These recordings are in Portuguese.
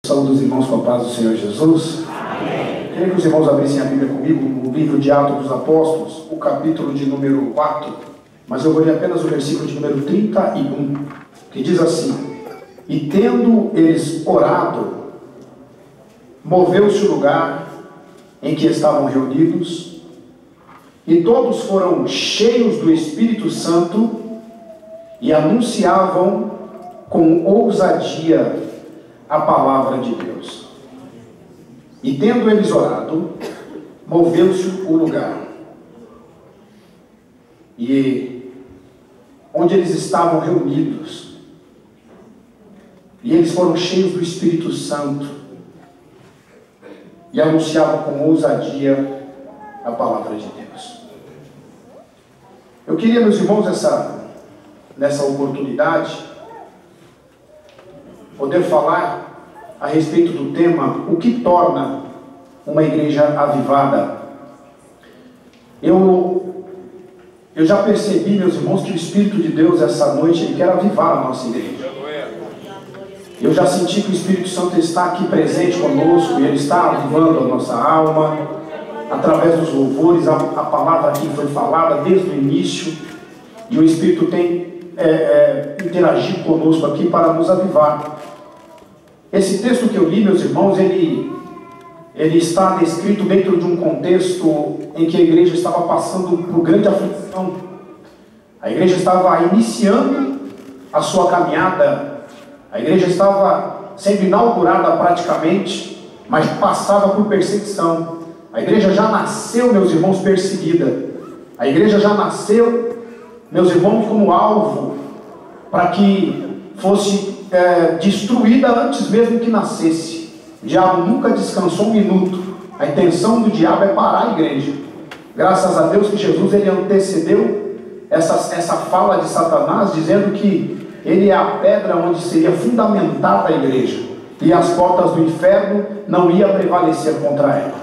Saúde os irmãos com a paz do Senhor Jesus. Amém. Queria que os irmãos abrissem a Bíblia comigo no livro de Atos dos Apóstolos, o capítulo de número 4, mas eu vou ler apenas o versículo de número 31, que diz assim: E tendo eles orado, moveu-se o lugar em que estavam reunidos, e todos foram cheios do Espírito Santo e anunciavam com ousadia a palavra de Deus. E tendo eles orado, moveu-se o lugar. E onde eles estavam reunidos, e eles foram cheios do Espírito Santo e anunciavam com ousadia a palavra de Deus. Eu queria, meus irmãos, nessa oportunidade, poder falar a respeito do tema, o que torna uma igreja avivada. Eu já percebi, meus irmãos, que o Espírito de Deus essa noite, Ele quer avivar a nossa igreja. Eu já senti que o Espírito Santo está aqui presente conosco, e Ele está avivando a nossa alma, através dos louvores. A palavra aqui foi falada desde o início, e o Espírito tem interagido conosco aqui para nos avivar. Esse texto que eu li, meus irmãos, ele está descrito dentro de um contexto em que a igreja estava passando por grande aflição. A igreja estava iniciando a sua caminhada, a igreja estava sendo inaugurada praticamente, mas passava por perseguição. A igreja já nasceu, meus irmãos, perseguida. A igreja já nasceu, meus irmãos, como alvo para que fosse destruída antes mesmo que nascesse. O diabo nunca descansou um minuto. A intenção do diabo é parar a igreja. Graças a Deus que Jesus, ele antecedeu essa fala de Satanás, dizendo que ele é a pedra onde seria fundamentada a igreja, e as portas do inferno não iam prevalecer contra ela.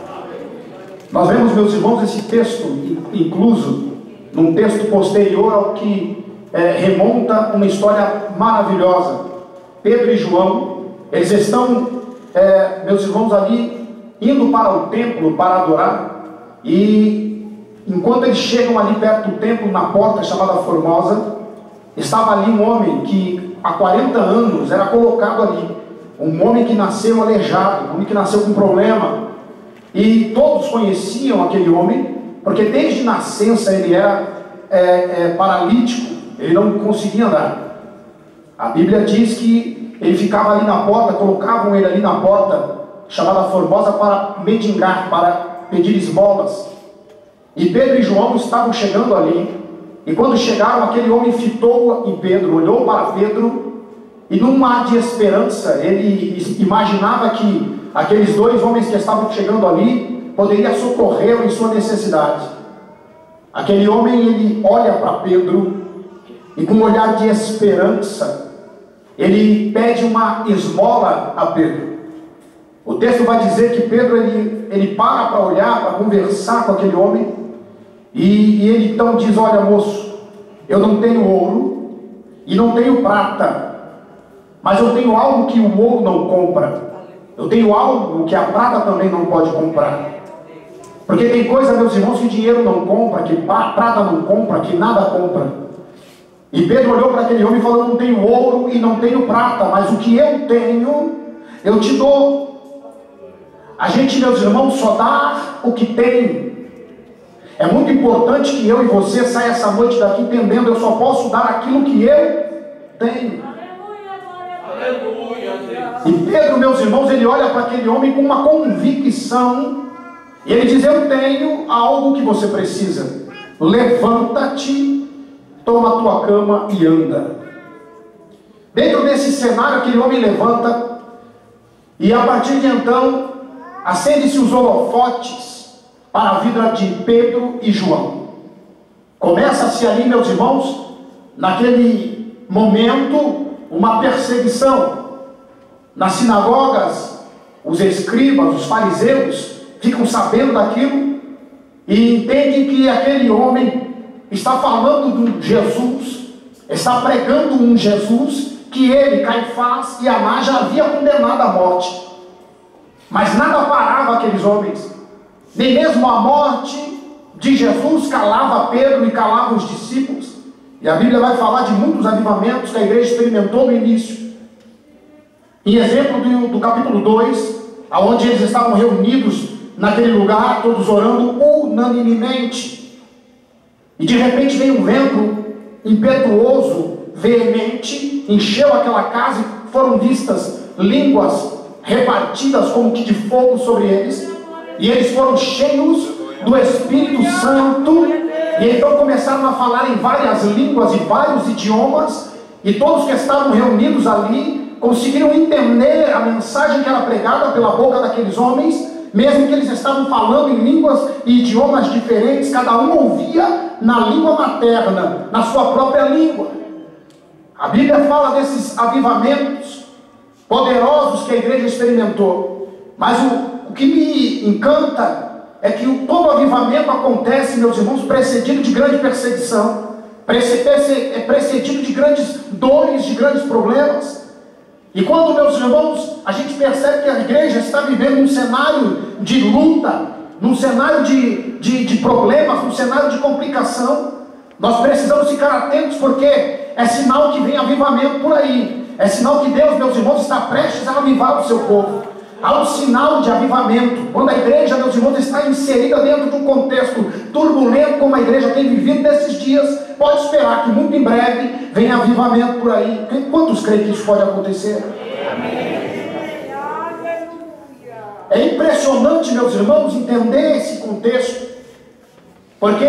Nós vemos, meus irmãos, esse texto incluso num texto posterior ao que remonta uma história maravilhosa. Pedro e João, eles estão, meus irmãos, ali indo para o templo para adorar, e enquanto eles chegam ali perto do templo, na porta chamada Formosa, estava ali um homem que há 40 anos era colocado ali, um homem que nasceu aleijado, um homem que nasceu com problema, e todos conheciam aquele homem, porque desde nascença ele era paralítico, ele não conseguia andar. A Bíblia diz que ele ficava ali na porta, colocavam ele ali na porta, chamada Formosa, para mendigar, para pedir esmolas. E Pedro e João estavam chegando ali, e quando chegaram, aquele homem fitou em Pedro, olhou para Pedro, e num mar de esperança, ele imaginava que aqueles dois homens que estavam chegando ali poderiam socorrê-lo em sua necessidade. Aquele homem, ele olha para Pedro, e com um olhar de esperança, ele pede uma esmola a Pedro. O texto vai dizer que Pedro, ele para olhar, para conversar com aquele homem, e ele então diz: olha, moço, eu não tenho ouro e não tenho prata, mas eu tenho algo que o ouro não compra, eu tenho algo que a prata também não pode comprar. Porque tem coisa, meus irmãos, que dinheiro não compra, que prata não compra, que nada compra. E Pedro olhou para aquele homem e falou: não tenho ouro e não tenho prata, mas o que eu tenho, eu te dou. A gente, meus irmãos, só dá o que tem. É muito importante que eu e você saia essa noite daqui entendendo: eu só posso dar aquilo que eu tenho. E Pedro, meus irmãos, ele olha para aquele homem com uma convicção, e ele diz: eu tenho algo que você precisa. Levanta-te, toma a tua cama e anda. Dentro desse cenário, aquele homem levanta, e a partir de então, acende-se os holofotes para a vida de Pedro e João. Começa-se ali, meus irmãos, naquele momento, uma perseguição. Nas sinagogas, os escribas, os fariseus, ficam sabendo daquilo, e entendem que aquele homem está falando de Jesus, está pregando um Jesus que ele, Caifás e Anás já havia condenado à morte. Mas nada parava aqueles homens. Nem mesmo a morte de Jesus calava Pedro e calava os discípulos. E a Bíblia vai falar de muitos avivamentos que a igreja experimentou no início. Em exemplo do capítulo 2, onde eles estavam reunidos naquele lugar, todos orando unanimemente. E de repente veio um vento impetuoso, veemente, encheu aquela casa e foram vistas línguas repartidas como que de fogo sobre eles. E eles foram cheios do Espírito Santo. E então começaram a falar em várias línguas e vários idiomas. E todos que estavam reunidos ali conseguiram entender a mensagem que era pregada pela boca daqueles homens, mesmo que eles estavam falando em línguas e idiomas diferentes. Cada um ouvia na língua materna, na sua própria língua. A Bíblia fala desses avivamentos poderosos que a igreja experimentou. Mas o que me encanta é que todo avivamento acontece, meus irmãos, precedido de grande perseguição, precedido de grandes dores, de grandes problemas. E quando, meus irmãos, a gente percebe que a igreja está vivendo um cenário de luta, num cenário de problemas, num cenário de complicação, nós precisamos ficar atentos, porque é sinal que vem avivamento por aí. É sinal que Deus, meus irmãos, está prestes a avivar o seu povo. Há um sinal de avivamento. Quando a igreja, meus irmãos, está inserida dentro de um contexto turbulento, como a igreja tem vivido nesses dias, pode esperar que muito em breve venha avivamento por aí. Quantos creem que isso pode acontecer? É impressionante, meus irmãos, entender esse contexto, porque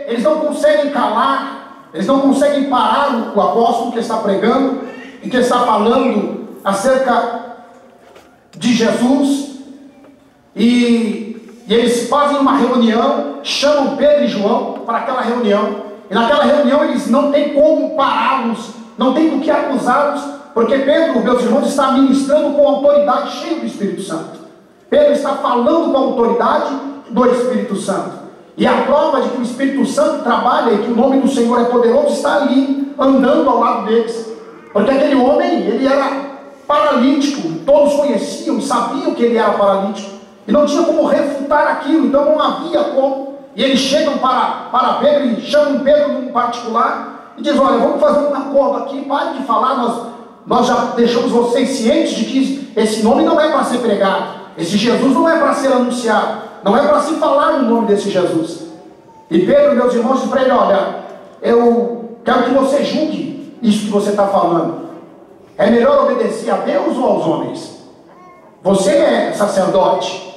eles não conseguem calar, eles não conseguem parar o apóstolo que está pregando e que está falando acerca de Jesus, e eles fazem uma reunião, chamam Pedro e João para aquela reunião, e naquela reunião eles não têm como pará-los, não tem do que acusá-los, porque Pedro, meus irmãos, está ministrando com autoridade, cheio do Espírito Santo. Pedro está falando com a autoridade do Espírito Santo, e a prova de que o Espírito Santo trabalha e que o nome do Senhor é poderoso está ali, andando ao lado deles, porque aquele homem, ele era paralítico, todos conheciam e sabiam que ele era paralítico, e não tinha como refutar aquilo, então não havia como. E eles chegam para Pedro e chamam Pedro num particular e dizem: olha, vamos fazer um acordo aqui, pare de falar, nós já deixamos vocês cientes de que esse nome não é para ser pregado, esse Jesus não é para ser anunciado, não é para se falar o nome desse Jesus. E Pedro, meus irmãos, diz para ele: olha, eu quero que você julgue isso que você está falando. É melhor obedecer a Deus ou aos homens? Você é sacerdote,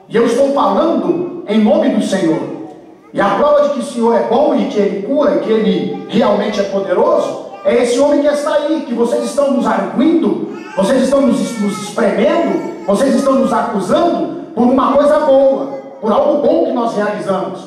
e eu estou falando em nome do Senhor. E a prova de que o Senhor é bom e que Ele cura e que Ele realmente é poderoso, é esse homem que está aí, que vocês estão nos arguindo, vocês estão nos espremendo, vocês estão nos acusando por uma coisa boa, por algo bom que nós realizamos.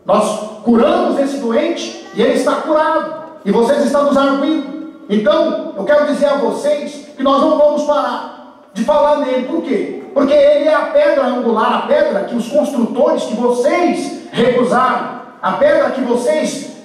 Nós curamos esse doente e ele está curado, e vocês estão nos arguindo. Então, eu quero dizer a vocês que nós não vamos parar de falar nele. Por quê? Porque ele é a pedra angular, a pedra que os construtores, que vocês recusaram, a pedra que vocês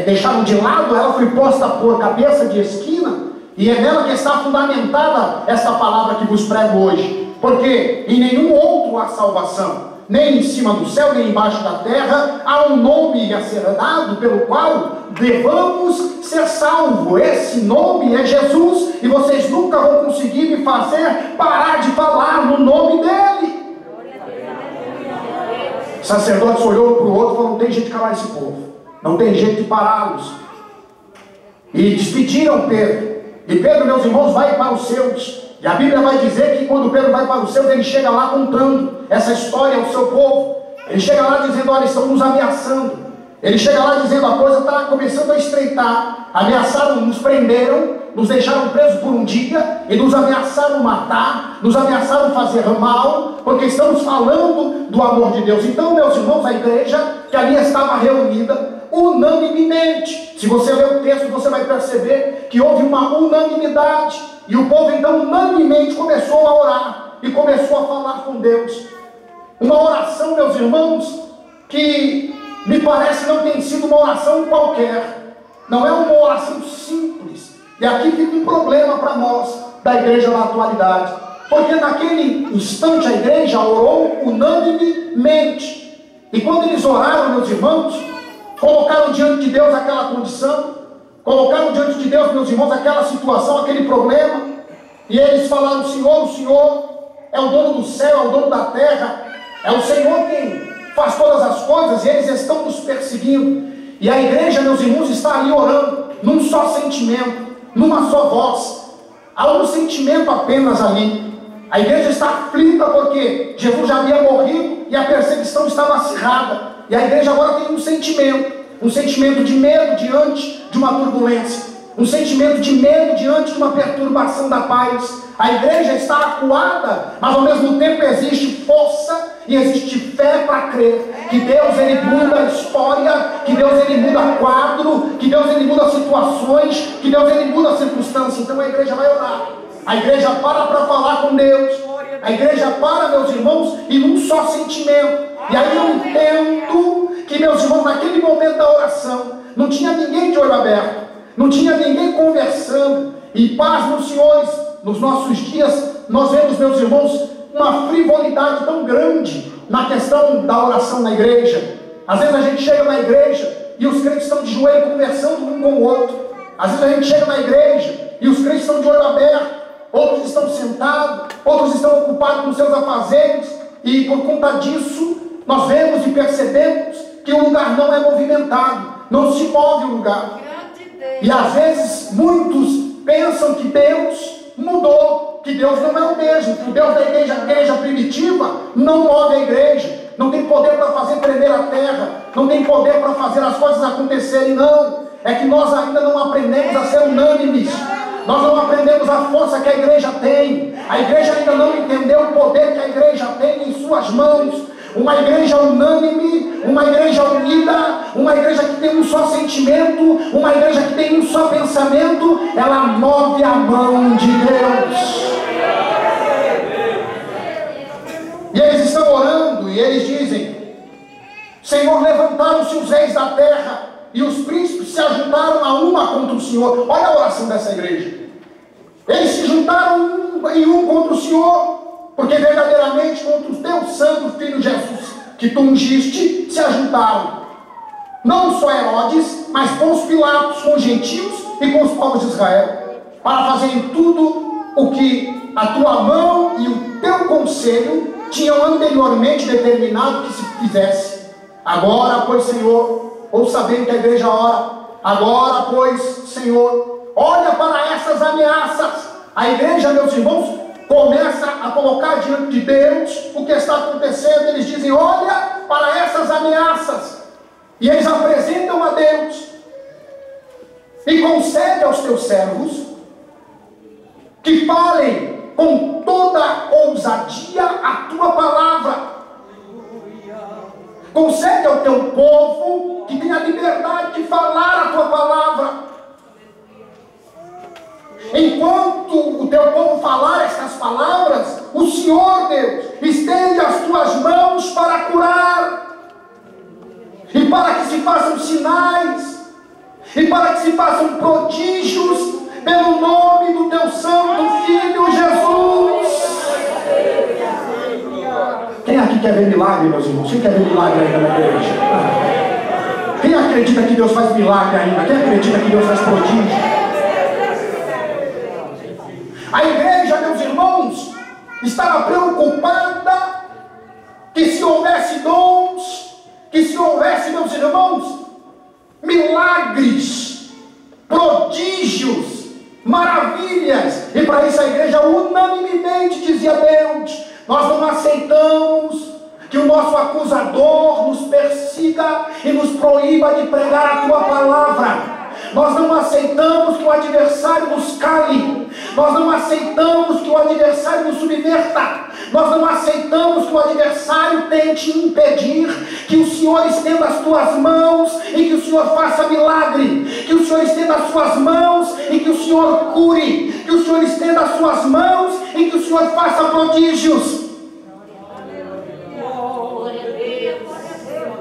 deixaram de lado, ela foi posta por cabeça de esquina, e é nela que está fundamentada esta palavra que vos prego hoje. Porque em nenhum outro há salvação, nem em cima do céu, nem embaixo da terra, há um nome a ser dado pelo qual devamos ser salvos. Esse nome é Jesus, e vocês nunca vão conseguir me fazer parar de falar no nome dele. O sacerdote olhou para o outro e falou: não tem jeito de calar esse povo, não tem jeito de pará-los. E despediram Pedro. E Pedro, meus irmãos, vai para os seus. E a Bíblia vai dizer que quando Pedro vai para os seus, ele chega lá contando essa história ao seu povo. Ele chega lá dizendo: olha, estão nos ameaçando. Ele chega lá dizendo: a coisa está começando a estreitar. Ameaçaram, nos prenderam, nos deixaram presos por um dia, e nos ameaçaram matar, nos ameaçaram fazer mal, porque estamos falando do amor de Deus. Então, meus irmãos, a igreja que ali estava reunida, unanimemente, se você ler o texto, você vai perceber que houve uma unanimidade, e o povo então unanimemente começou a orar, e começou a falar com Deus. Uma oração, meus irmãos, que me parece não tem sido uma oração qualquer, não é uma oração simples. E aqui fica um problema para nós da igreja na atualidade. Porque naquele instante a igreja orou unanimemente. E quando eles oraram, meus irmãos, colocaram diante de Deus aquela condição, colocaram diante de Deus, meus irmãos, aquela situação, aquele problema, e eles falaram: o Senhor é o dono do céu, é o dono da terra, é o Senhor quem faz todas as coisas, e eles estão nos perseguindo. E a igreja, meus irmãos, está ali orando, num só sentimento, numa só voz. Há um sentimento apenas ali. A igreja está aflita porque Jesus já havia morrido e a perseguição estava acirrada. E a igreja agora tem um sentimento de medo diante de uma turbulência, um sentimento de medo diante de uma perturbação da paz. A igreja está acuada, mas ao mesmo tempo existe força e existe fé para crer que Deus ele muda a história, que Deus ele muda quadro, que Deus ele muda situações, que Deus ele muda a circunstância. Então a igreja vai orar. A igreja para falar com Deus. A igreja para, meus irmãos, e num só sentimento. E aí eu entendo que, meus irmãos, naquele momento da oração, não tinha ninguém de olho aberto, não tinha ninguém conversando. E paz nos senhores, nos nossos dias, nós vemos, meus irmãos, uma frivolidade tão grande na questão da oração na igreja. Às vezes a gente chega na igreja e os crentes estão de joelho conversando um com o outro. Às vezes a gente chega na igreja e os crentes estão de olho aberto. Outros estão sentados, outros estão ocupados com seus afazeres, e por conta disso, nós vemos e percebemos que o lugar não é movimentado, não se move o lugar. E às vezes muitos pensam que Deus mudou, que Deus não é o mesmo, que o Deus da igreja primitiva não move a igreja, não tem poder para fazer tremer a terra, não tem poder para fazer as coisas acontecerem. Não, é que nós ainda não aprendemos a ser unânimes. Nós não aprendemos a força que a igreja tem. A igreja ainda não entendeu o poder que a igreja tem em suas mãos. Uma igreja unânime, uma igreja unida, uma igreja que tem um só sentimento, uma igreja que tem um só pensamento, ela move a mão de Deus. E eles estão orando e eles dizem: Senhor, levantaram-se os reis da terra e os príncipes se ajuntaram a uma contra o Senhor. Olha a oração dessa igreja. Eles se juntaram em um contra o Senhor, porque verdadeiramente contra o teu santo filho Jesus, que tu ungiste, se ajuntaram. Não só Herodes, mas Pôncio Pilatos, com os gentios e com os povos de Israel, para fazerem tudo o que a tua mão e o teu conselho tinham anteriormente determinado que se fizesse. Agora, pois, Senhor, ou sabendo que a igreja ora, agora, pois, Senhor, olha para essas ameaças. A igreja, meus irmãos, começa a colocar diante de Deus o que está acontecendo. Eles dizem: olha para essas ameaças. E eles apresentam a Deus e concede aos teus servos que falem com toda ousadia a tua palavra. Concede ao teu povo que tenha liberdade de falar a tua palavra. Enquanto o teu povo falar estas palavras, o Senhor, Deus, estende as tuas mãos para curar, e para que se façam sinais, e para que se façam prodígios, pelo nome do teu santo Filho Jesus. Quem aqui quer ver milagre, meus irmãos? Quem quer ver milagre ainda na igreja? Quem acredita que Deus faz milagre ainda? Quem acredita que Deus faz prodígio? A igreja, meus irmãos, estava preocupada que se houvesse dons, que se houvesse, meus irmãos, milagres, prodígios, maravilhas. E para isso a igreja unanimemente dizia: Deus, nós não aceitamos que o nosso acusador nos persiga e nos proíba de pregar a tua palavra. Nós não aceitamos que o adversário nos cale. Nós não aceitamos que o adversário nos subverta. Nós não aceitamos que o adversário tente impedir que o Senhor estenda as tuas mãos e que o Senhor faça milagre. Que o Senhor estenda as suas mãos e que o Senhor cure. Que o Senhor estenda as suas mãos e que o Senhor faça prodígios.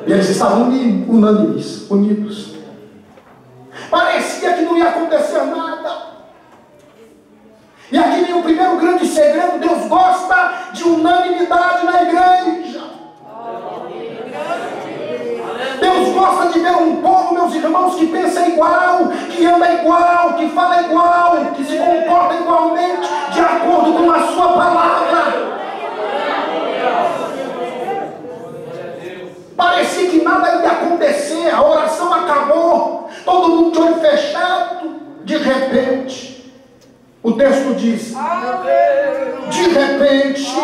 E eles estavam unânimes, unidos. Parecia que não ia acontecer nada. E aqui vem o primeiro grande segredo: Deus gosta de unanimidade na igreja. Deus gosta de ver um povo, meus irmãos, que pensa igual, que anda igual, que fala igual, que se comporta igualmente, de acordo com a sua palavra. Parecia que nada ia acontecer, a oração acabou, todo mundo de olho fechado. De repente, o texto diz: de repente,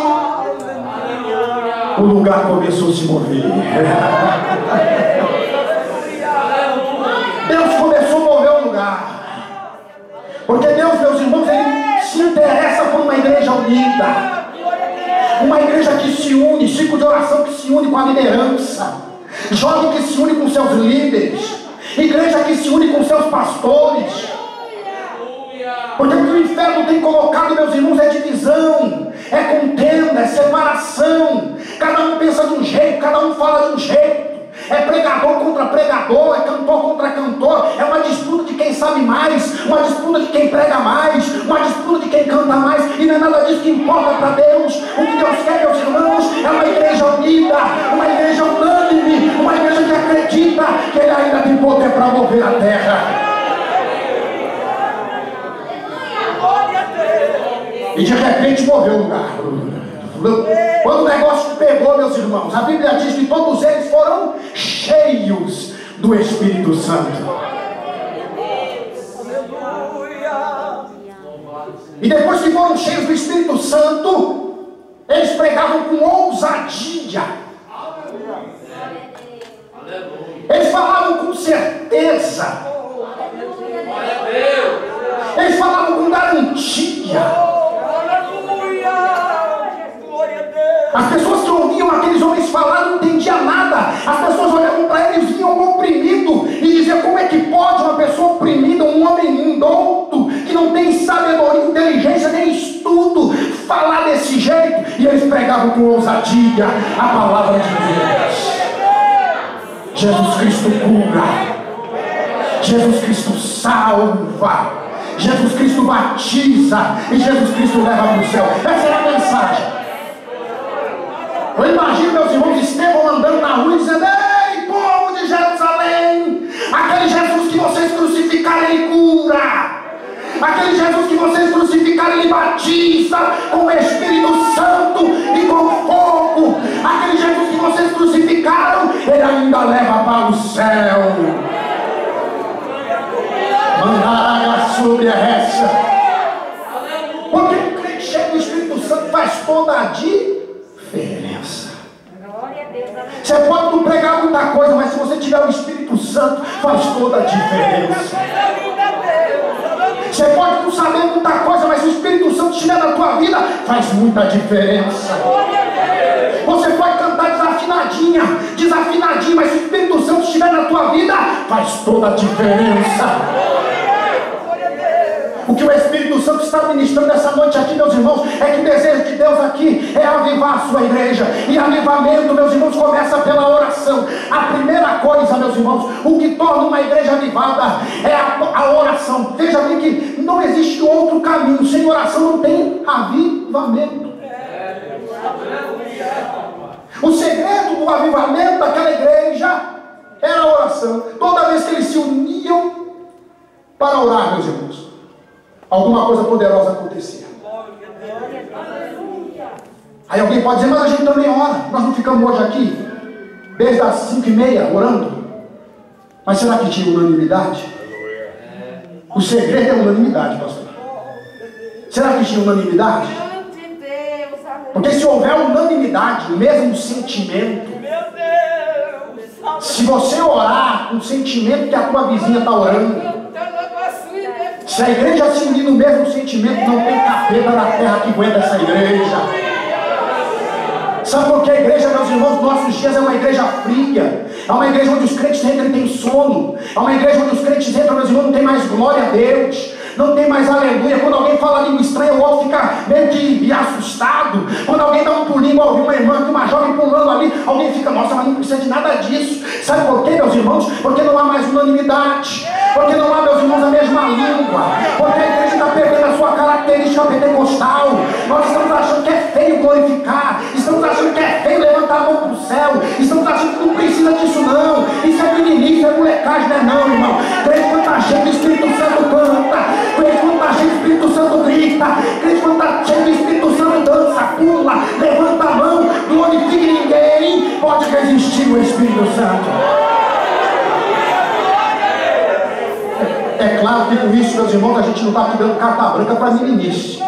o lugar começou a se mover. Deus começou a mover o lugar, porque Deus, meus irmãos, Ele se interessa por uma igreja unida, uma igreja que se une, ciclo de oração que se une com a liderança, jovem que se une com seus líderes, igreja que se une com seus pastores. Porque o que o inferno tem colocado, meus irmãos, é divisão, é contenda, é separação. Cada um pensa de um jeito, cada um fala de um jeito. É pregador contra pregador, é cantor contra cantor. É uma disputa de quem sabe mais, uma disputa de quem prega mais, uma disputa de quem canta mais. E não é nada disso que importa para Deus. O que Deus quer, meus irmãos, é uma igreja unida, uma igreja unânime, uma igreja que acredita que Ele ainda tem poder para mover a terra. E de repente moveu o lugar. Quando o negócio pegou, meus irmãos, a Bíblia diz que todos eles foram cheios do Espírito Santo. E depois que foram cheios do Espírito Santo, eles pregavam com ousadia. Eles falavam com certeza. Eles falavam com garantia. As pessoas que ouviam aqueles homens falar não entendiam nada. As pessoas olhavam para eles, vinham oprimido e diziam: como é que pode uma pessoa oprimida, um homem indouto, que não tem sabedoria, inteligência, nem estudo, falar desse jeito? E eles pregavam com ousadia a palavra de Deus. Jesus Cristo cura, Jesus Cristo salva, Jesus Cristo batiza e Jesus Cristo leva para o céu. Essa é a mensagem. Eu imagino, meus irmãos, Estevão andando na rua dizendo: ei, povo de Jerusalém, aquele Jesus que vocês crucificaram, Ele cura. Aquele Jesus que vocês crucificaram, Ele batiza com o Espírito Santo e com fogo. Aquele Jesus que vocês crucificaram, Ele ainda leva para o céu. Mandará sobre essa. Porque o crente cheio do Espírito Santo faz toda a diferença. Você pode não pregar muita coisa, mas se você tiver o Espírito Santo, faz toda a diferença. Você pode não saber muita coisa, mas se o Espírito Santo estiver na tua vida, faz muita diferença. Você pode cantar desafinadinho, mas se o Espírito Santo estiver na tua vida, faz toda a diferença. O que o Espírito Santo está ministrando essa noite aqui, meus irmãos, é que o desejo de Deus aqui é avivar a sua igreja. E avivamento, meus irmãos, começa pela oração. A primeira coisa, meus irmãos, o que torna uma igreja avivada é a oração. Veja bem que não existe outro caminho. Sem oração não tem avivamento. O segredo do avivamento daquela igreja era a oração. Toda vez que eles se uniam para orar, meus irmãos, alguma coisa poderosa acontecia. Aí alguém pode dizer: mas a gente também ora. Nós não ficamos hoje aqui desde as 5h30 orando. Mas será que tinha unanimidade? O segredo é unanimidade, pastor. Será que tinha unanimidade? Porque se houver unanimidade, o mesmo sentimento, se você orar com o sentimento que a tua vizinha está orando, se a igreja se unir no mesmo sentimento, não tem capeta na terra que aguenta essa igreja. Sabe por que a igreja, meus irmãos, nossos dias é uma igreja fria? É uma igreja onde os crentes entram e tem sono. É uma igreja onde os crentes entram, meus irmãos, não tem mais glória a Deus, não tem mais aleluia. Quando alguém fala língua estranha, o outro fica meio que assustado. Quando alguém dá um pulinho, igual ouvi uma irmã, uma jovem pulando ali, alguém fica: nossa, mas não precisa de nada disso. Sabe por quê, meus irmãos? Porque não há mais unanimidade. Porque não há, meus irmãos, a mesma língua. Porque a igreja está perdendo a sua característica pentecostal. Nós estamos achando que é feio glorificar. Estamos achando que é feio levantar a mão para o céu. Estamos achando que não precisa disso não. Isso é meninice, é molecagem, não é não, irmão. Crente quando está cheio do Espírito Santo canta. Crente quando está cheio do Espírito Santo grita. Crente quando está cheio do Espírito Santo dança, pula, levanta a mão, glorifica. Ninguém pode resistir ao Espírito Santo. É claro que com isso, meus irmãos, a gente não está aqui dando carta branca para meninice.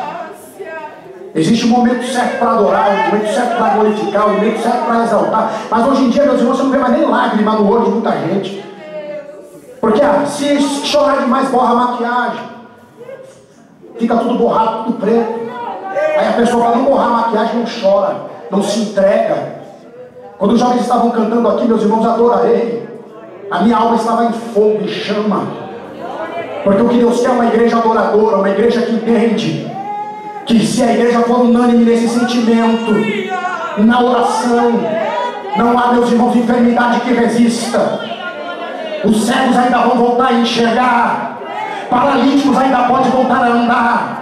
Existe um momento certo para adorar, um momento certo para glorificar, um momento certo para exaltar. Mas hoje em dia, meus irmãos, você não vê mais nem lágrima no olho de muita gente. Porque se chorar demais, borra a maquiagem. Fica tudo borrado, tudo preto. Aí a pessoa, para não borrar a maquiagem, não chora, não se entrega. Quando os jovens estavam cantando aqui, meus irmãos, adorarei. A minha alma estava em fogo, em chama. Porque o que Deus quer é uma igreja adoradora, uma igreja que entende que se a igreja for unânime nesse sentimento, na oração, não há, meus irmãos, enfermidade que resista. Os cegos ainda vão voltar a enxergar, paralíticos ainda podem voltar a andar.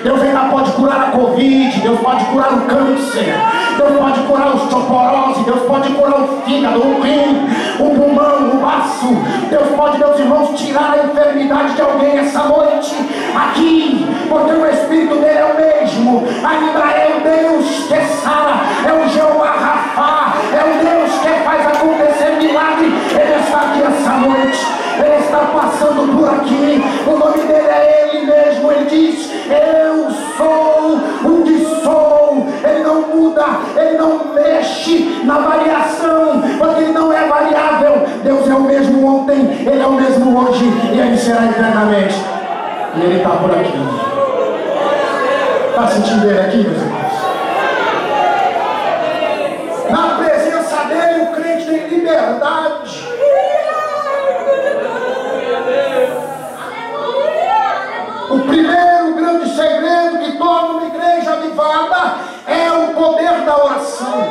Deus ainda pode curar a Covid, Deus pode curar o câncer, Deus pode curar a osteoporose, Deus pode curar o fígado, o rim, o pulmão, o baço. Deus pode, meus irmãos, tirar a enfermidade de alguém essa noite aqui, porque o Espírito dele é o mesmo. Ainda é o Deus que sara, é o Jeová Rafá, é o Deus que faz acontecer milagre. Ele está aqui essa noite, ele está passando por aqui. O nome dele é ele mesmo. Ele diz: eu sou o que sou. Ele não muda, ele não mexe na variação, porque ele não é variável. Deus é o mesmo ontem, ele é o mesmo hoje e ele será eternamente. E ele está por aqui. Está sentindo ele aqui, meus irmãos? Na presença dele, o crente tem liberdade. O primeiro grande segredo que torna uma igreja avivada é o poder da oração.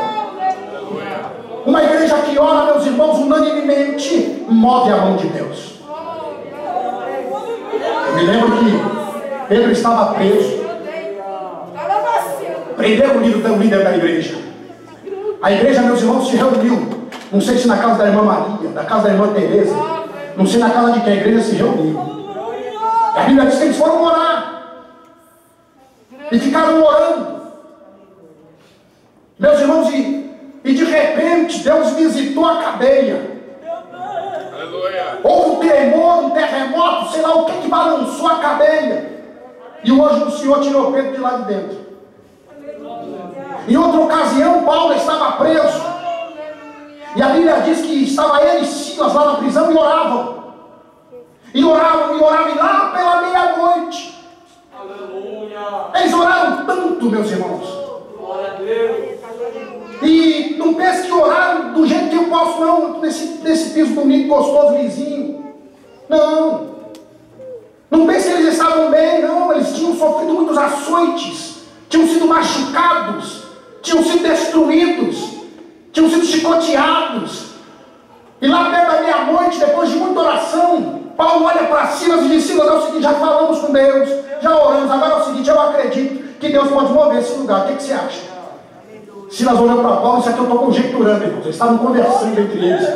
Uma igreja que ora, meus irmãos, unanimemente move a mão de Deus. Eu me lembro que Pedro estava preso. Prenderam o líder da igreja. A igreja, meus irmãos, se reuniu. Não sei se na casa da irmã Maria, da casa da irmã Teresa, não sei na casa de quem a igreja se reuniu. A Bíblia diz que eles foram orar e ficaram orando, meus irmãos, e de repente Deus visitou a cadeia. Houve um tremor, um terremoto, sei lá o que balançou a cadeia, e o anjo do Senhor tirou Pedro de lá de dentro. Em outra ocasião, Paulo estava preso, e a Bíblia diz que estava ele e Silas lá na prisão e oravam. E oravam, e lá pela meia-noite. Eles oraram tanto, meus irmãos. E não pense que oraram do jeito que eu posso, não, nesse piso bonito, gostoso, lisinho. Não. Não pense que eles estavam bem, não. Eles tinham sofrido muitos açoites, tinham sido machucados, tinham sido destruídos, tinham sido chicoteados. E lá perto da meia-noite, depois de muita oração, Paulo olha para Silas e diz: Silas, é o seguinte, já falamos com Deus, já oramos, agora é o seguinte, eu acredito que Deus pode mover esse lugar. O que você acha? Silas olhou para Paulo. Isso aqui eu estou conjecturando, irmãos. Eles estavam conversando entre eles.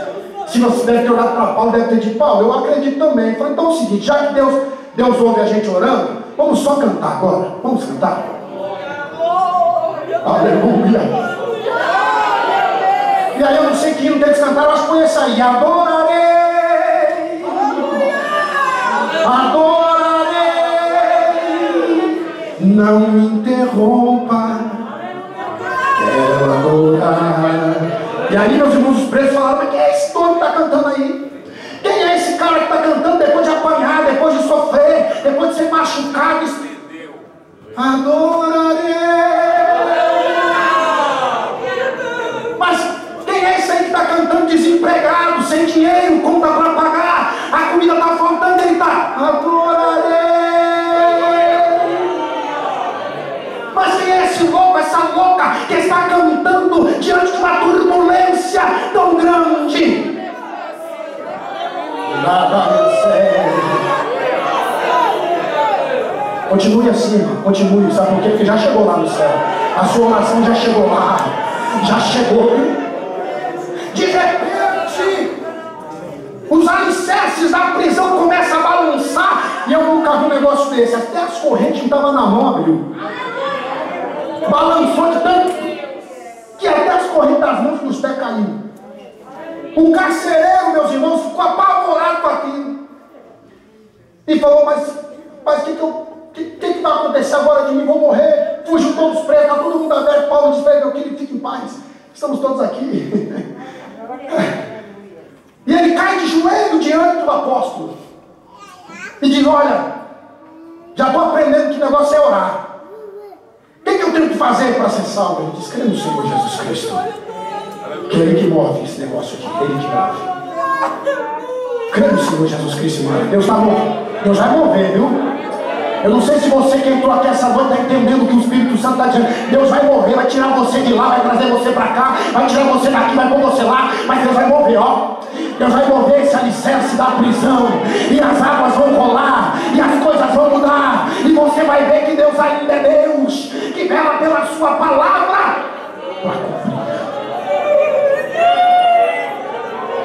Silas deve ter olhado para Paulo, deve ter dito: Paulo, eu acredito também. Ele falou: então é o seguinte, já que Deus ouve a gente orando, vamos só cantar agora. Vamos cantar. Aleluia. E aí eu não sei que hino deles cantaram, acho que foi esse aí: adorarei. Adorarei, não me interrompa, quero adorar. E aí, meus irmãos, os presos falaram: mas quem é esse doido que está cantando aí? Quem é esse cara que está cantando depois de apanhar, depois de sofrer, depois de ser machucado? Adorarei. Mas quem é esse aí que está cantando desempregado, sem dinheiro, conta para pagar, a comida está faltando, ele está: adorarei. Mas quem essa louca que está cantando diante de uma turbulência tão grande? Continue assim, irmão. Continue. Sabe por quê? Porque já chegou lá no céu. A sua oração já chegou lá. Já chegou. De repente, os alicerces da prisão começam a balançar. E eu nunca vi um negócio desse. Até as correntes que estavam na mão abriu. Balançou de tanto que até as correntes das mãos dos pés caíram. O carcereiro, meus irmãos, ficou apavorado com aquilo. E falou, mas o que vai acontecer agora de mim? Vou morrer. Fugiu todos presos, está todo mundo aberto. Paulo disse para ele, meu querido, fique em paz. Estamos todos aqui. E ele cai de joelho diante do apóstolo. E diz, olha, já estou aprendendo que o negócio é orar. O que eu tenho que fazer para ser salvo? Ele diz, crê no Senhor Jesus Cristo. Que é Ele que move esse negócio aqui. Ele que move. Crê no Senhor Jesus Cristo, mano. Deus vai mover, viu? Eu não sei se você que entrou aqui essa noite está entendendo o que o Espírito Santo está dizendo. Deus vai mover, vai tirar você de lá, vai trazer você para cá, vai tirar você daqui, vai pôr você lá, mas Deus vai mover, ó. Deus vai mover esse alicerce da prisão, e as águas vão rolar, e as coisas vão mudar, e você vai ver que Deus ainda é Deus, que vela pela sua palavra para cumprir.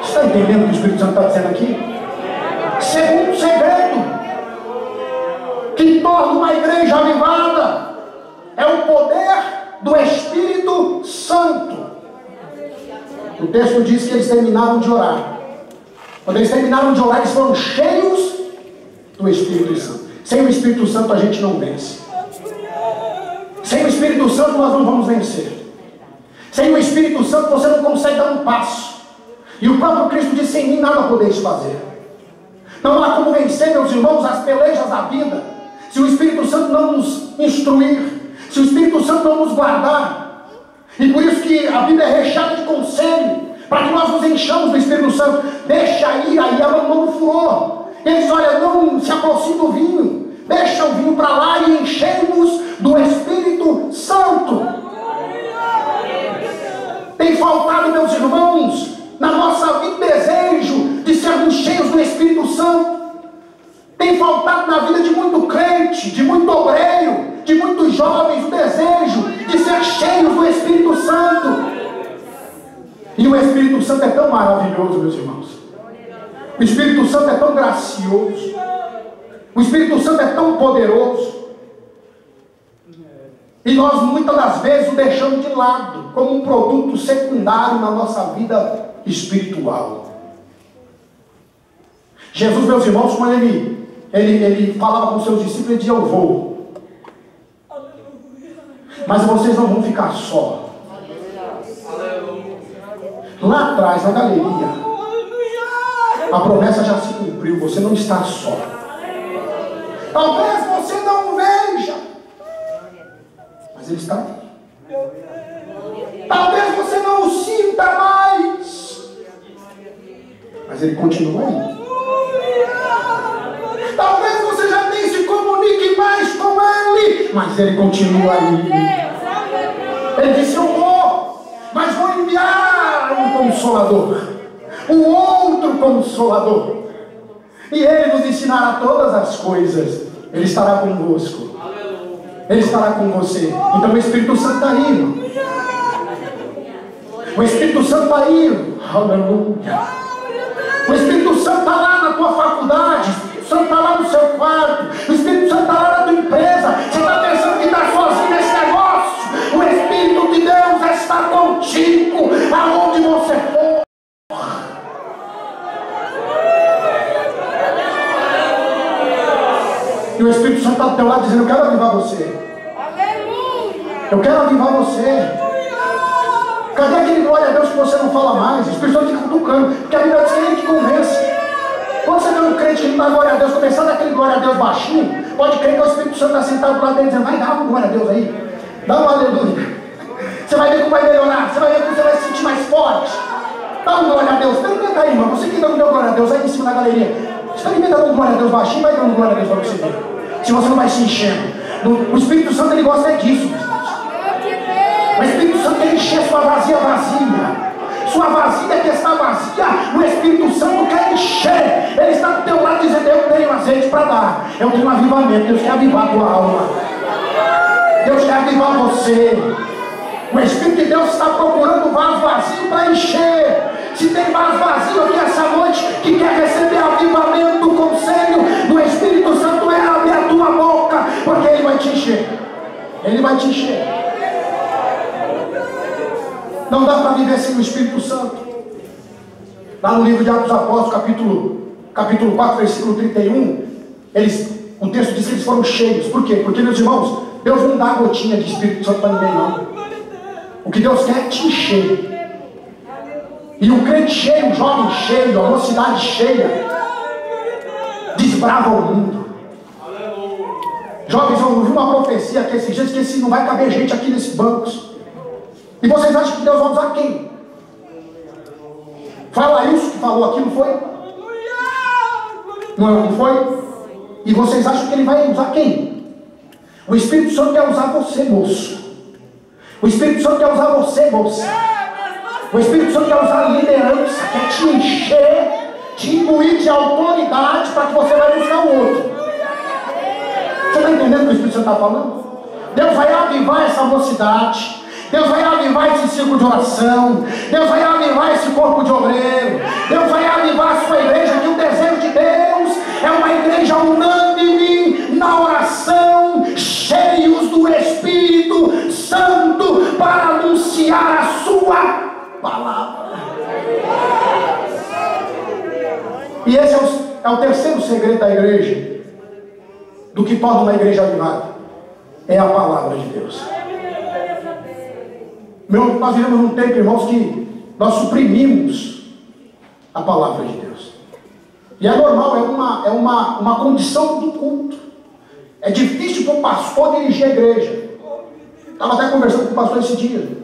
Você está entendendo o que o Espírito Santo está dizendo aqui? Segundo segredo que torna uma igreja avivada é o poder do Espírito Santo. O texto diz que eles terminaram de orar. Quando eles terminaram de orar, eles foram cheios do Espírito Santo. Sem o Espírito Santo a gente não vence. Sem o Espírito Santo nós não vamos vencer. Sem o Espírito Santo você não consegue dar um passo. E o próprio Cristo disse, sem mim nada podeis fazer. Não há como vencer, meus irmãos, as pelejas da vida, se o Espírito Santo não nos instruir, se o Espírito Santo não nos guardar. E por isso que a Bíblia é recheada de conselho, para que nós nos enchamos do Espírito Santo. Deixa aí a mão no furor. Ele diz, olha, não se aproxime do vinho, deixa o vinho para lá e enchemos do Espírito Santo. Tem faltado, meus irmãos, na nossa vida o desejo de sermos cheios do Espírito Santo. Tem faltado na vida de muito crente, de muito obreiro, de muitos jovens, o desejo de ser cheios do Espírito Santo. E o Espírito Santo é tão maravilhoso, meus irmãos. O Espírito Santo é tão gracioso. O Espírito Santo é tão poderoso. E nós muitas das vezes o deixamos de lado, como um produto secundário na nossa vida espiritual. Jesus, meus irmãos, quando ele falava com seus discípulos, ele dizia, eu vou. Mas vocês não vão ficar só. Lá atrás, na galeria, a promessa já se cumpriu, você não está só. Talvez você não veja, mas Ele está aí. Talvez você não o sinta mais, mas Ele continua aí. Talvez você já nem se comunique mais com Ele, mas Ele continua aí. Ele disse, eu vou, mas vou enviar um Consolador, um outro Consolador, e Ele nos ensinará todas as coisas. Ele estará convosco, Ele estará com você. Então o Espírito Santo está aí, irmão. O Espírito Santo está aí, aleluia. O Espírito Santo está lá na tua faculdade, o Espírito Santo está lá no seu quarto, o Espírito Santo está lá na tua empresa. Você está pensando que está sozinho nesse negócio? O Espírito de Deus está contigo, aonde você for. E o Espírito Santo está do teu lado dizendo, eu quero avivar você. Eu quero avivar você. Cadê aquele glória a Deus que você não fala mais? O Espírito Santo fica cutucando, porque a Bíblia diz que é Ele que convence. Quando você vê um crente que não dá glória a Deus, começando aquele glória a Deus baixinho, pode crer que o Espírito Santo está sentado do lado dele dizendo, vai dar uma glória a Deus aí, dá uma aleluia. Você vai ver como vai melhorar, você vai ver como você vai se sentir mais forte. Dá uma glória a Deus. Experimenta aí, irmão. Você que não deu glória a Deus aí em cima da galeria, experimenta dar uma glória a Deus baixinho, vai dar uma glória a Deus para você ver. Se você não vai se enchendo. O Espírito Santo, ele gosta disso. O Espírito Santo quer encher sua vazia. Sua vasilha que está vazia, o Espírito Santo quer encher. Ele está do teu lado dizendo: eu tenho azeite para dar, eu tenho avivamento. Deus quer avivar a tua alma, Deus quer avivar você. O Espírito de Deus está procurando um vaso vazio para encher. Se tem vaso vazio aqui essa noite que quer receber avivamento, o conselho do Espírito Santo é abrir a tua boca, porque Ele vai te encher. Ele vai te encher. Não dá para viver sem o Espírito Santo. Lá no livro de Atos dos Apóstolos, capítulo 4, versículo 31, o texto diz que eles foram cheios. Por quê? Porque, meus irmãos, Deus não dá gotinha de Espírito Santo para ninguém, não. O que Deus quer é te encher. E o crente cheio, o jovem cheio, a mocidade cheia, desbrava o mundo. Jovens, eu ouvi uma profecia aqui esses dias que não vai caber gente aqui nesses bancos. E vocês acham que Deus vai usar quem? Fala isso que falou aqui, não foi? Não foi? E vocês acham que Ele vai usar quem? O Espírito Santo quer usar você, moço. O Espírito Santo quer usar você, moça. O Espírito Santo quer usar a liderança, quer te encher, te imbuir de autoridade para que você vai buscar o outro. Você está entendendo o que o Espírito Santo está falando? Deus vai avivar essa mocidade. Deus vai avivar esse círculo de oração. Deus vai avivar esse corpo de obreiro. Deus vai avivar a sua igreja, que o desejo de Deus é uma igreja unânime na oração, cheios do Espírito Santo para anunciar a sua palavra. E esse é o terceiro segredo da igreja, do que torna uma igreja avivada, é a palavra de Deus. Nós vivemos num tempo, irmãos, que nós suprimimos a palavra de Deus. E é normal, é uma condição do culto. É difícil para o pastor dirigir a igreja. Estava até conversando com o pastor esse dia.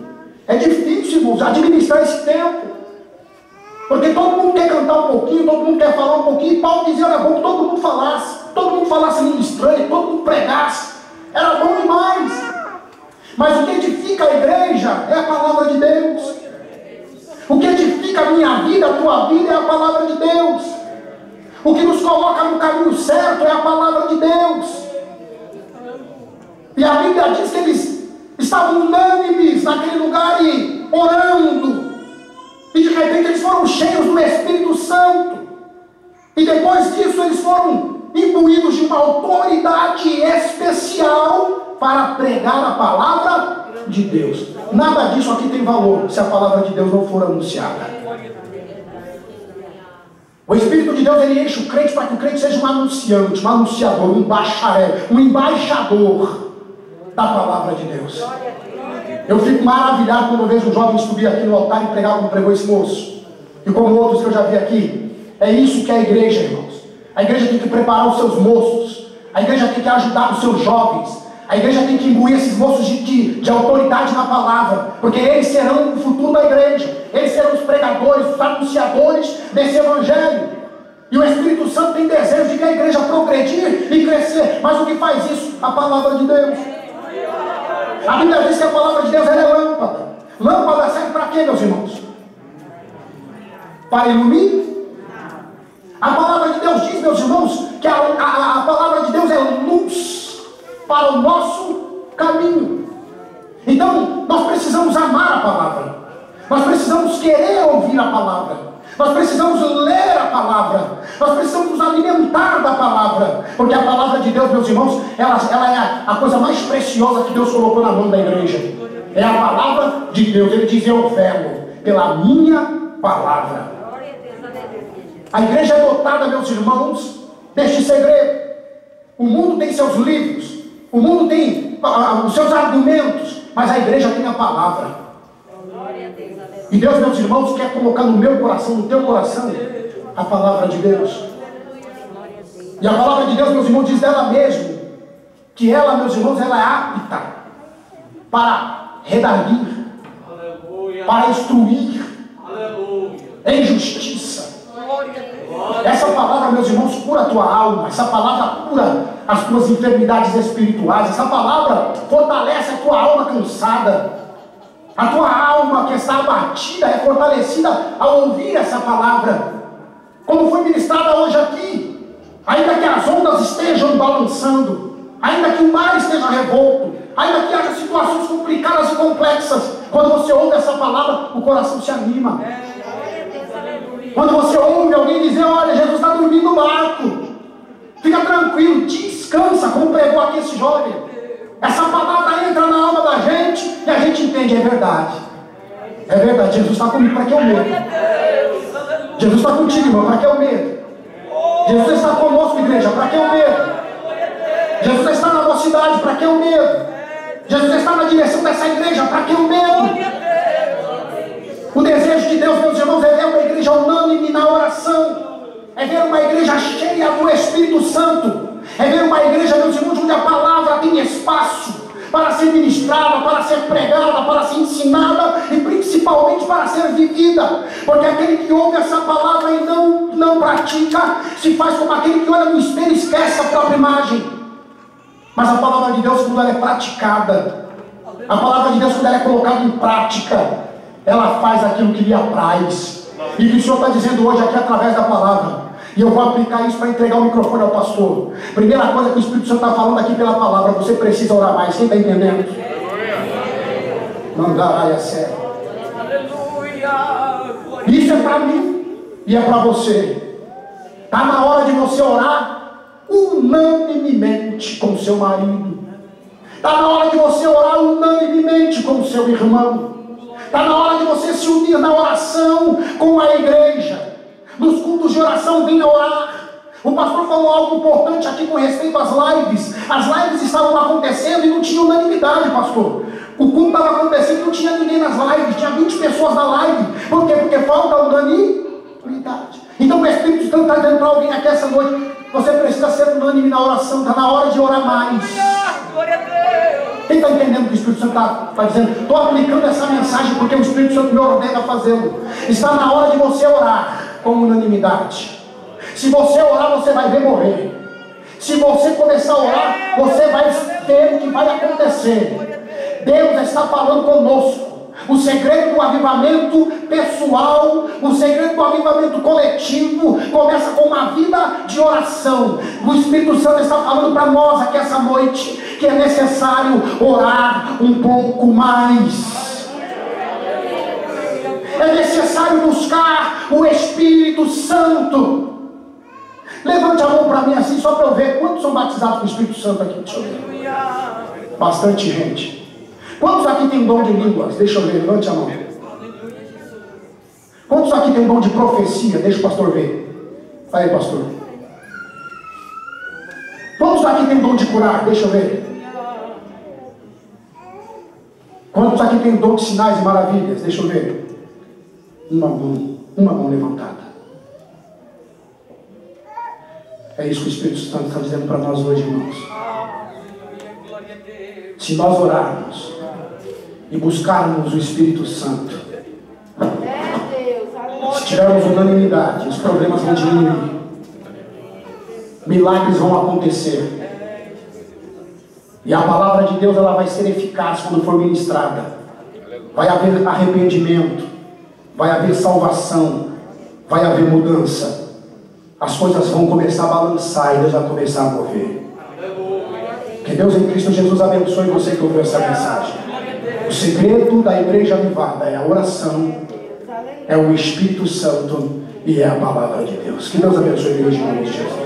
É difícil, irmãos, administrar esse tempo. Porque todo mundo quer cantar um pouquinho, todo mundo quer falar um pouquinho. E Paulo dizia: era bom que todo mundo falasse língua estranha, todo mundo pregasse. Era bom demais. Mas o que edifica a igreja é a palavra de Deus. O que edifica a minha vida, a tua vida, é a palavra de Deus. O que nos coloca no caminho certo é a palavra de Deus. E a Bíblia diz que eles estavam unânimes naquele lugar e orando. E de repente eles foram cheios do Espírito Santo. E depois disso eles foram imbuídos de uma autoridade especial para pregar a palavra de Deus. Nada disso aqui tem valor se a palavra de Deus não for anunciada. O Espírito de Deus, ele enche o crente para que o crente seja um anunciante, um anunciador, um embaixador da palavra de Deus. Eu fico maravilhado quando eu vejo um jovem subir aqui no altar e pregar como pregou esse moço, e como outros que eu já vi aqui. É isso que é a igreja, irmãos. A igreja tem que preparar os seus moços, a igreja tem que ajudar os seus jovens, a igreja tem que imbuir esses moços de autoridade na palavra, porque eles serão o futuro da igreja, eles serão os pregadores, os anunciadores desse evangelho. E o Espírito Santo tem desejo de que a igreja progredir e crescer. Mas o que faz isso? A palavra de Deus. A Bíblia diz que a palavra de Deus é lâmpada. Lâmpada serve para quê, meus irmãos? Para iluminar? A palavra de Deus diz, meus irmãos, que a palavra de Deus é luz para o nosso caminho. Então, nós precisamos amar a palavra. Nós precisamos querer ouvir a palavra. Nós precisamos ler a palavra. Nós precisamos nos alimentar da palavra. Porque a palavra de Deus, meus irmãos, ela é a coisa mais preciosa que Deus colocou na mão da igreja. É a palavra de Deus. Ele diz: eu velo pela minha palavra. A igreja é dotada, meus irmãos, deste segredo. O mundo tem seus livros, o mundo tem os seus argumentos, mas a igreja tem a palavra. E Deus, meus irmãos, quer colocar no meu coração, no teu coração, a palavra de Deus. E a palavra de Deus, meus irmãos, diz dela mesmo, que ela, meus irmãos, ela é apta para redarguir, para instruir em justiça. Essa palavra, meus irmãos, cura a tua alma. Essa palavra cura as tuas enfermidades espirituais. Essa palavra fortalece a tua alma cansada. A tua alma que está abatida é fortalecida ao ouvir essa palavra. Como foi ministrada hoje aqui. Ainda que as ondas estejam balançando, ainda que o mar esteja revolto, ainda que haja situações complicadas e complexas, quando você ouve essa palavra, o coração se anima. Quando você ouve alguém dizer, olha, Jesus está dormindo no barco, fica tranquilo, descansa, como pregou aqui esse jovem. Essa palavra entra na alma da gente e a gente entende, é verdade. É verdade, Jesus está comigo, para que eu medo? Jesus está contigo, irmão, para que eu medo? Jesus está conosco, igreja, para que eu medo? Jesus está na nossa cidade, para que eu medo? Jesus está na direção dessa igreja, para que eu medo? O desejo de Deus, meus irmãos, é ver uma igreja unânime na oração, é ver uma igreja cheia do Espírito Santo, é ver uma igreja, meus irmãos, onde a palavra tem espaço para ser ministrada, para ser pregada, para ser ensinada e principalmente para ser vivida. Porque aquele que ouve essa palavra e não pratica, se faz como aquele que olha no espelho e esquece a própria imagem. Mas a palavra de Deus, quando ela é praticada, a palavra de Deus, quando ela é colocada em prática, ela faz aquilo que lhe apraz. E que o Senhor está dizendo hoje aqui através da palavra. E eu vou aplicar isso para entregar o microfone ao pastor. Primeira coisa que o Espírito Santo está falando aqui pela palavra, você precisa orar mais. Quem está entendendo? Mandarai a sério. Isso é para mim e é para você. Está na hora de você orar unanimemente com o seu marido. Está na hora de você orar unanimemente com o seu irmão. Está na hora de você se unir na oração com a igreja. Nos cultos de oração, venha orar. O pastor falou algo importante aqui com respeito às lives. As lives estavam acontecendo e não tinha unanimidade, pastor. O culto estava acontecendo e não tinha ninguém nas lives. Tinha 20 pessoas na live. Por quê? Porque falta unanimidade. Então o Espírito Santo está dizendo para alguém aqui essa noite, você precisa ser unânime na oração. Está na hora de orar mais. Glória a Deus. Quem está entendendo o que o Espírito Santo está dizendo? Estou aplicando essa mensagem porque o Espírito Santo me ordena a fazê-lo. Está na hora de você orar com unanimidade. Se você orar, você vai ver morrer. Se você começar a orar, você vai ver o que vai acontecer. Deus está falando conosco. O segredo do avivamento pessoal, o segredo do avivamento coletivo, começa com uma vida de oração. O Espírito Santo está falando para nós aqui essa noite que é necessário orar um pouco mais. É necessário buscar o Espírito Santo. Levante a mão para mim assim, só para eu ver quantos são batizados com o Espírito Santo aqui. Deixa eu ver. Bastante gente. Quantos aqui tem dom de línguas? Deixa eu ver, levante a mão. Quantos aqui tem dom de profecia? Deixa o pastor ver. Aí, pastor. Quantos aqui tem dom de curar? Deixa eu ver. Quantos aqui tem dom de sinais e maravilhas? Deixa eu ver. Uma mão levantada. É isso que o Espírito Santo está dizendo para nós hoje, irmãos. Se nós orarmos e buscarmos o Espírito Santo, se tivermos unanimidade, os problemas vão diminuir, milagres vão acontecer, e a palavra de Deus ela vai ser eficaz quando for ministrada. Vai haver arrependimento, vai haver salvação, vai haver mudança. As coisas vão começar a balançar e Deus vai começar a mover. Que Deus em Cristo Jesus abençoe você que ouviu essa mensagem. O segredo da igreja avivada é a oração, é o Espírito Santo e é a palavra de Deus. Que Deus abençoe a igreja em nome de Jesus.